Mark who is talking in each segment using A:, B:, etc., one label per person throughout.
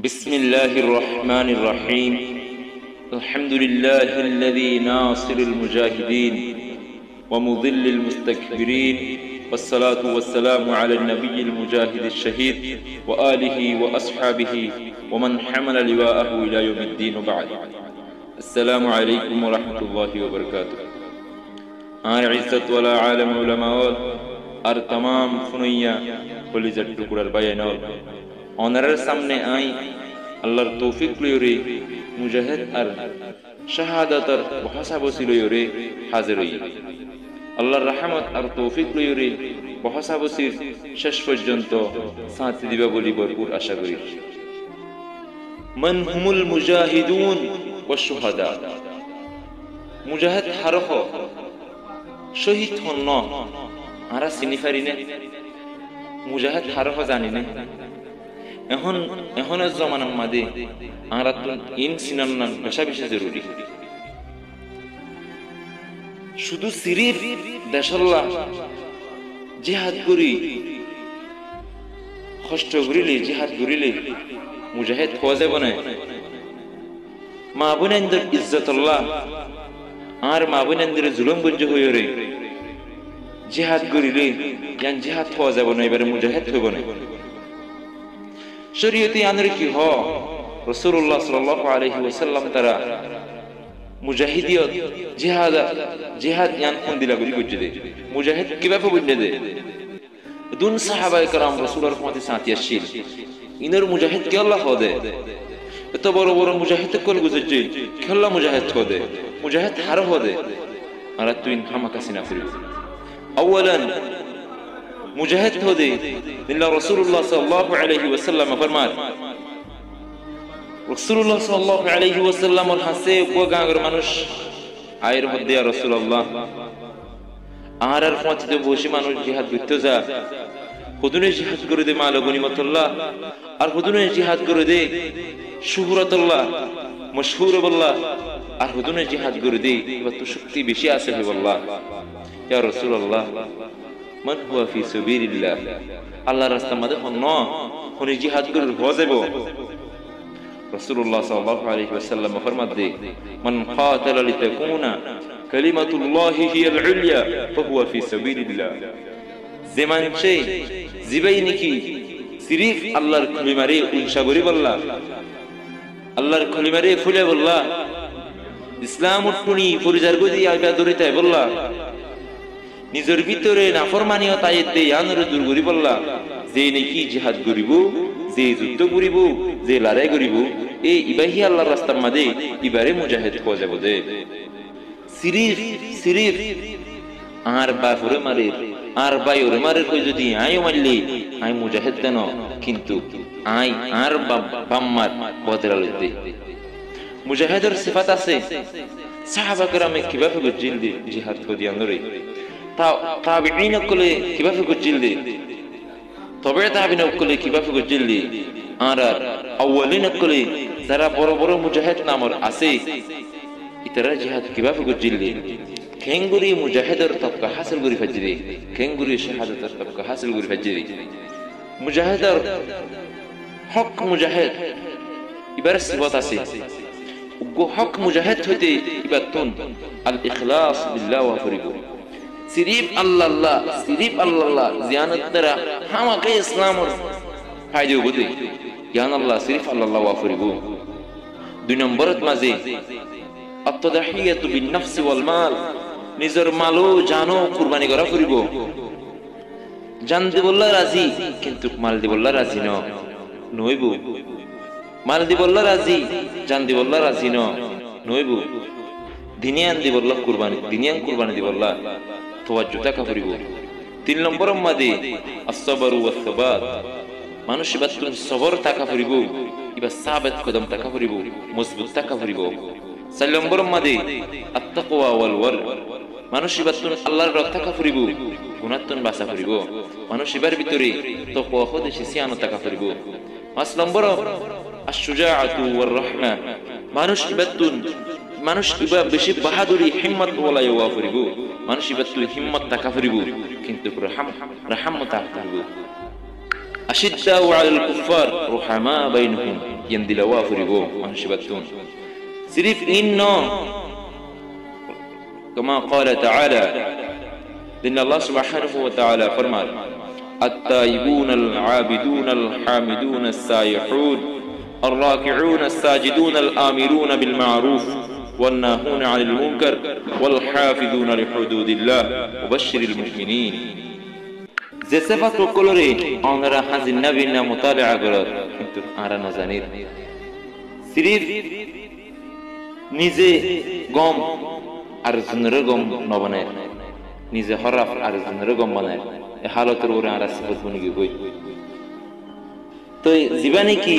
A: بسم الله الرحمن الرحيم الحمد لله الذي ناصر المجاهدين ومضل المستكبرين والصلاة والسلام على النبي المجاهد الشهيد وآله وأصحابه ومن حمل لواءه إلى يوم الدين وبعد السلام عليكم ورحمة الله وبركاته عزت ولا عالم علماء আর तमाम ফুনাইয়া কলিজার টুকরার বায়ানল অনারের সামনে আই আল্লাহর তৌফিক লইরে মুজাহিদ আর শাহাদাতের বহাসাবসি লইরে হাজির হই আল্লাহর রহমত আর তৌফিক লইরে বহাসাবসির শেষ পর্যন্ত সাথ দিবা বলি ভরপুর আশা করি। মান হুমুল মুজাহিদুন ওয়া শুহাদা, মুজাহিদ হারহ শহীদ হন ন আরা চিনি পারি না, মুজাহিদ হারহ জানি না। এখনের জমানার মাঝে আমরা তো ইন সিনান বেশা বেশি জরুরি। শুধু সিরিফ দেশাল্লাহ জিহাদ করি কষ্ট করিলে জিহাদ করিলে মুজাহিদ হওয়া যাব না। মা বোনেদের ইজ্জতুল্লাহ আর মা বোনেদের জুলুম গঞ্জ হয়ে রে জিহাদ করিলে জ্ঞান জিহাদ হওয়া যাব না, এবারে মুজাহিদ হইব না। শরীয়তে আনরে কি হ রাসূলুল্লাহ সাল্লাল্লাহু আলাইহি ওয়াসাল্লাম তারা মুজাহিদিয়ত জিহাদ ইয়ান কোন দিলা গলি বুঝে দে মুজাহিদ কিভাবে বুঝে দে দুন সাহাবায়ে کرام রাসূলের রহমতে সাথী আসিল ইনর মুজাহিদ কে আল্লাহ হদে এত বড় বড় মুজাহিদ কোন গুজে খেলা মুজাহিদ হদে মুজাহিদ হার হদে আর তুই হামাকাসিনা ফিরু আওয়ালান মুজাহিদ হদে দিল্লা রাসূলুল্লাহ সাল্লাল্লাহু আলাইহি ওয়াসাল্লাম ফরমান রাসূলুল্লাহ সাল্লাল্লাহু আলাইহি ওয়াসাল্লাম এর হাসে কোগাগর মানুষ আয়ের মধ্যে ইয়া রাসূলুল্লাহ আর ফাঁচিতে বসে মানুষ জিহাদ করতে যা হুদুনে জিহাদ করে দে মাল গনিমতুল্লাহ আর হুদুনে জিহাদ করে দে শুহরতুল্লাহ মশহুরুল্লাহ আর হুদুনে জিহাদ করে দে কত শক্তি বেশি আছে হে আল্লাহ ইয়া রাসূলুল্লাহ মান হুয়া ফি সাবিলিল্লাহ আল্লাহর রাস্তায় মধ্যে হন জিহাদ করে হয়ে যাব। রাসূলুল্লাহ সাল্লাল্লাহু আলাইহি ওয়াসাল্লাম ফরমাতে মান কাতালা লিতাকুনা কালিমাতুল্লাহি হিয়াল উলিয়া ফাহুয়া ফি সাবিলিল্লাহ, যে মানুষে জিবাই নাকি সিরিফ আল্লাহর কলিমারে উনসা করি বললা আল্লাহর কলিমারে ফুলে বললা ইসলাম উঠুনি পরিজার গদি আইবা দরিতায় বললা নিজের ভিতরে নাফরমানিয়ত আয়াত দে ইয়ানরে দূর করি বললা যে নাকি জিহাদ করিব যে যুদ্ধ করিব যে লড়াই করিব এই ইবাহি আল্লাহর রাস্তার মধ্যে ইবারে মুজাহিদ হয়ে যাব দে। সিরিফ আর বাফরে মারে আর বাইরে মারে কই যদি আইও মারলি আই মুজাহিদ দেন কিন্তু আই আর বাম্মার বদলা লইতে মুজাহিদের সিফাত আছে। সাহাবা کرامে কিভাবে গজিল দি জিহাদ করি আনরে তাবিঈন কলে কিভাবে গজিল দি তবে তাবিঈন কলে কিভাবে গজিল দি আর আউয়ালিন কলে যারা বড় বড় মুজাহিদ নামর আছে ইতারা জিহাদ কিভাবে গজিল দি খেঙ্গুরি মুজাহিদের তবকা হাসিল করি ফজরি খেঙ্গুরি শাহাদাতের তবকা হাসিল করি ফজরি মুজাহিদের হক মুজাহিদ ইবার সিফাত আছে গো হক মুজাহিদ হইতে ইবাতুন আল ইখলাস বিল্লাহ ওয়া ফরিগু সিরিফ আল্লাহ সিরিফ আল্লাহ জিয়ানত দ্বারা হামাকে ইসলামর ফায়দা বুঝি জ্ঞান আল্লাহ সিরিফ আল্লাহ ওয়া ফরিগু। দুই নম্বরত মাঝে আত-তাদাহিয়াতু বিন নফস ওয়াল মাল, নিজের মালও জানো কুরবানি করা ফরিব জান দিবল্লাহ রাজি কিন্তু মাল দিবল্লাহ রাজি নইব মাল দিবল্লাহ রাজি জান দিবল্লাহ রাজি নইব দিনিয়ান দিবল্লাহ কুরবানি দিনিয়ান কুরবানি দিবল্লাহ তাওয়াজ্জু টাকা ফরিব। তিন নম্বর মাঝে as-sabru was-sabat, মানুষ ইবাতুন সবর টাকা ফরিব ইবা সাবাত কদম টাকা ফরিব মজবুত টাকা ফরিব। চার নম্বর মাঝে আত-তাকওয়া ওয়াল ওয়ার, মানুষ ইবাতুন আল্লাহর রব টাকা ফরিব গুনাহতন বাসা ফরিব মানুষ ইবার ভিতরে তাকওয়া হদেশি সিয়ানো টাকা ফরিব। পাঁচ নম্বর আশ-শুজাআতু ওয়ার রাহমা, মানুষ ইবা বেশি বাহাদুরি হিম্মত ওয়ালা ওয়া ফরিব মানুষ ইবাতুল হিম্মত টাকা ফরিব কিন্তু রাহমত টাকা ফরিব। আশিদ্দাউ আলাল কুফার রুহামা বাইনহুম, يندلوا فريبو منشبتون صرف إنه كما قال تعالى إن الله سبحانه وتعالى فرمان التائبون العابدون الحامدون السائحون الراكعون الساجدون الآمرون بالمعروف والناهون عن المنكر والحافظون لحدود الله وبشر المؤمنين যে সিফাত কলরে আমরা হাজির নবী না মুতালা করত কিন্তু আমরা না জানি সিরিফ নিজে গম আর জনর গম নবনায় নিজে হরফ আর জনর গম বানায় এই হালতের ওরে আমরা সিফাত বনি গই তো জীবনে কি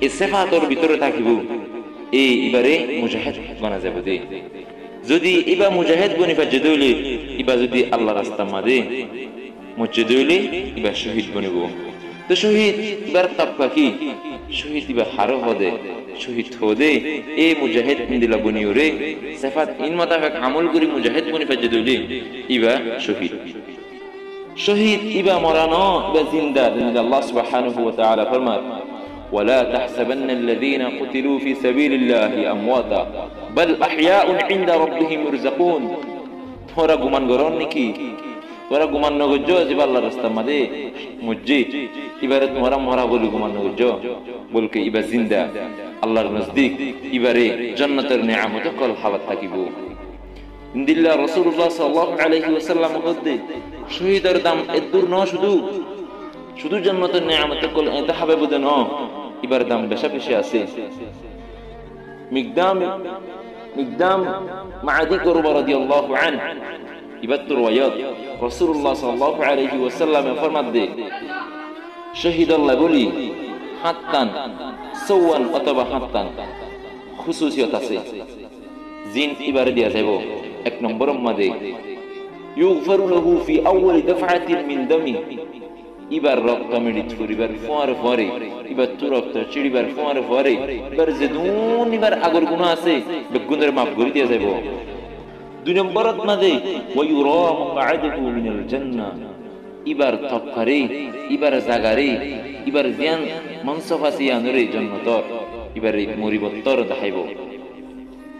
A: এই সিফাতর ভিতরে থাকিব এই এবারে মুজাহিদ গনা যাবে দে যদি ইবা মুজাহিদ বনি ফাজে দইলে ইবা যদি আল্লাহর রাস্তা মাদে মুজাহিদ হইলে ইবা শহীদ বনিব তো শহীদ ইবার তাবকা কি শহীদ ইবা হারো হদে শহীদ হদে এই মুজাহিদ দিলা বনিওরে সিফাত ইন মোতাবেক আমল করি মুজাহিদ বনি ফাজে দইলে ইবা শহীদ শহীদ ইবা মরানো ইবা জিন্দা আল্লাহ সুবহানাহু ওয়া তাআলা ফরমান ولا تحسبن الذين قتلوا في سبيل الله امواتا بل احياء عند ربهم يرزقون তোরা গুমান করন নাকি তোরা গুমান নগজ যে আল্লাহর রাস্তা মাদে মুজ্জি এবারে তোরা মরা বলি গুমান নগজ বলকে ইবা জিন্দা আল্লাহর নজদিক এবারে জান্নাতের নিয়ামত কল হালাত থাকিব ইনদিল্লাহ রাসূলুল্লাহ সাল্লাল্লাহু আলাইহি ওয়াসাল্লাম হদে শহীদের দাম এদুর ন শুধু জান্নাতের নিয়ামত কল এটা হবে বুঝে ন এবার দাম বেশি বেশি আছে মিকদাম মাআদি কুরবা রাদিয়াল্লাহু আনহু ইবাতুর ওয়ায়াত রাসূলুল্লাহ সাল্লাল্লাহু আলাইহি ওয়াসাল্লাম ফরমান দে শহীদ আল্লাহ বলি হাত্তান সওয়ান অথবা হাত্তান খুসুসিয়ত আছে জিন ইবারে দিয়া যাইব এক নম্বর মধ্যে ইউগফারু লাহু ফি আউয়াল দফআতিন মিন দামি ইবার রক্ত মিডিত করিবার ফরে ইবার তু রক্ত চিড়িবার ফরে ইবার যেদুন ইবার আগর গুনাহ আছে বেগুনের মাফ করে দিয়া যাইব দুই নম্বরত মাঝে ওয়ায়ুরা মুকআদুহু মিনাল জান্নাহ ইবার তফকারে ইবার জাগারে ইবার জিয়ান মনসফাসিয়ানরে জান্নাতর ইবারে মুরিবত্তর দেখাইব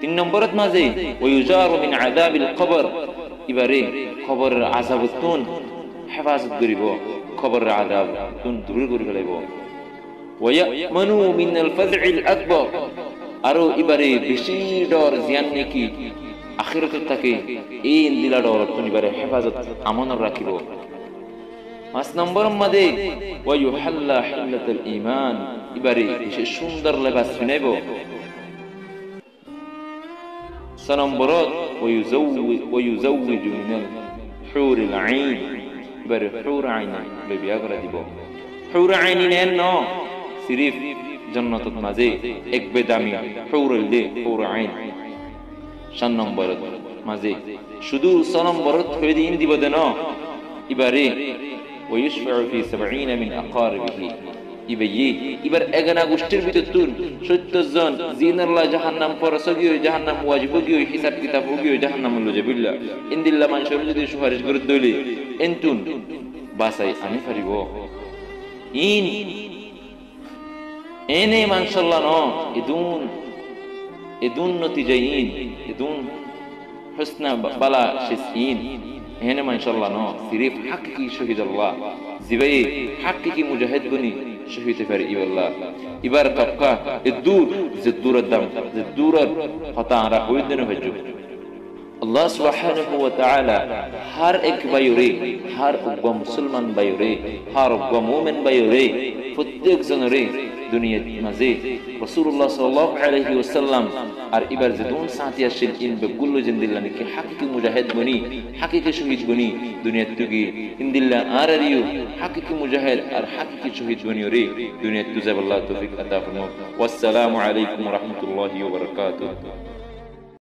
A: তিন নম্বরত মাঝে ওয়ায়ুজারু মিন আযাবিল কবর ইবারে কবরের আযাবতুন হেফাজত করিব কবরের আযাব তুন দূর করে ফেলাইব ওয়ায়ামানু মিনাল ফাযইল আকবার আরো ইবারে বেশি ডর জিয়ান নাকি আখিরাতে তাকে এই দিলা ডর তুনিবারে হেফাজত আমানত রাখিব পাঁচ নম্বর মধ্যে ওয়ায়ুহাল্লা হিল্লাতুল ঈমান ইবারে বিশেষ সুন্দর লেবাস পিনাইব ছয় নম্বরত ওয়ায়ুজাওবিজু মিনাল হুরিল আইন ইবারে হুর আইন বিয়া করে দিব হুর আইন নেন ন সিরিফ জান্নাতের মাঝে এক বেদামি হুরুল দে হুর আইন 7 নম্বর মাঝে শুধু 6 নম্বরত হয়ে দিন দিব দেন ইবারে ওয়ায়ুশফাউ ফি 70 মিন আকারিবিহি ইবার এগানা গোষ্ঠীর ভিতর তুন 70 জন জিনাল্লাহ জাহান্নাম ফরজ গিয়ে জাহান্নাম ওয়াজিব গিয়ে হিসাব কিতাব গিয়ে জাহান্নাম লজে বিল্লাহ ইনদিল্লাহ মানসুর যদি সুপারিশ করে দইলে এন্তুন বাসাই আমি পারিব ইন এনে মানশাল্লাহ ন ইদুন নতিজাইন ইদুন হুসনা বালা শিসইন এনে মানশাল্লাহ ন সিরিফ হাকিকি শহীদ আল্লাহ জিবাই হাকিকি মুজাহিদ বনি শহীদ ফের ইবাল্লাহ ইবার তবকা ইদুর জিদুর দাম জিদুর হতা আরা হইদেন হজু আল্লাহ সুবহানাহু ওয়া তাআলা হর এক বাইরে হর উগ্র মুসলমান বাইরে হর উগ্র মুমিন বাইরে প্রত্যেক জনরে দুনিয়ার মাঝে রাসূলুল্লাহ সাল্লাল্লাহু আলাইহি ওয়াসাল্লাম আর ইবার যেদুন সাথী আসেন ইন বেগুল্লো জিন্দিল্লাহ কি হাকিকি মুজাহিদ বনি হাকিকি শহীদ বনি দুনিয়ার তুগি ইনদিল্লাহ আর আরিও হাকিকি মুজাহিদ আর হাকিকি শহীদ বনি রে দুনিয়ার তুজাব আল্লাহ তৌফিক আতা ফরমাও ওয়াসসালামু আলাইকুম ওয়া রাহমাতুল্লাহি ওয়া বারাকাতুহু